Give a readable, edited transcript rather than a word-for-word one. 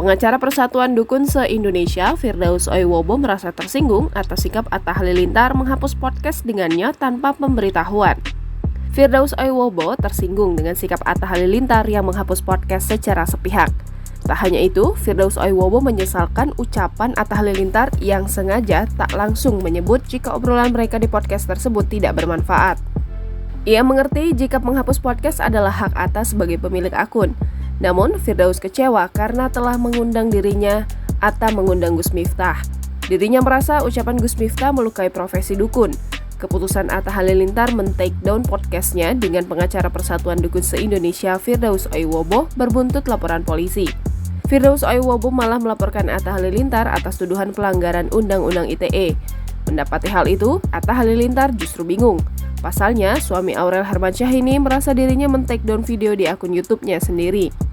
Pengacara Persatuan Dukun se-Indonesia, Firdaus Oiwobo merasa tersinggung atas sikap Atta Halilintar menghapus podcast dengannya tanpa pemberitahuan. Firdaus Oiwobo tersinggung dengan sikap Atta Halilintar yang menghapus podcast secara sepihak. Tak hanya itu, Firdaus Oiwobo menyesalkan ucapan Atta Halilintar yang sengaja tak langsung menyebut jika obrolan mereka di podcast tersebut tidak bermanfaat. Ia mengerti jika menghapus podcast adalah hak Atta sebagai pemilik akun. Namun, Firdaus kecewa karena telah mengundang dirinya, Atta mengundang Gus Miftah. Dirinya merasa ucapan Gus Miftah melukai profesi dukun. Keputusan Atta Halilintar men-take down podcastnya dengan pengacara Persatuan Dukun se-Indonesia Firdaus Oiwobo berbuntut laporan polisi. Firdaus Oiwobo malah melaporkan Atta Halilintar atas tuduhan pelanggaran Undang-Undang ITE. Mendapati hal itu, Atta Halilintar justru bingung. Pasalnya, suami Aurel Hermansyah ini merasa dirinya men-take down video di akun YouTube-nya sendiri.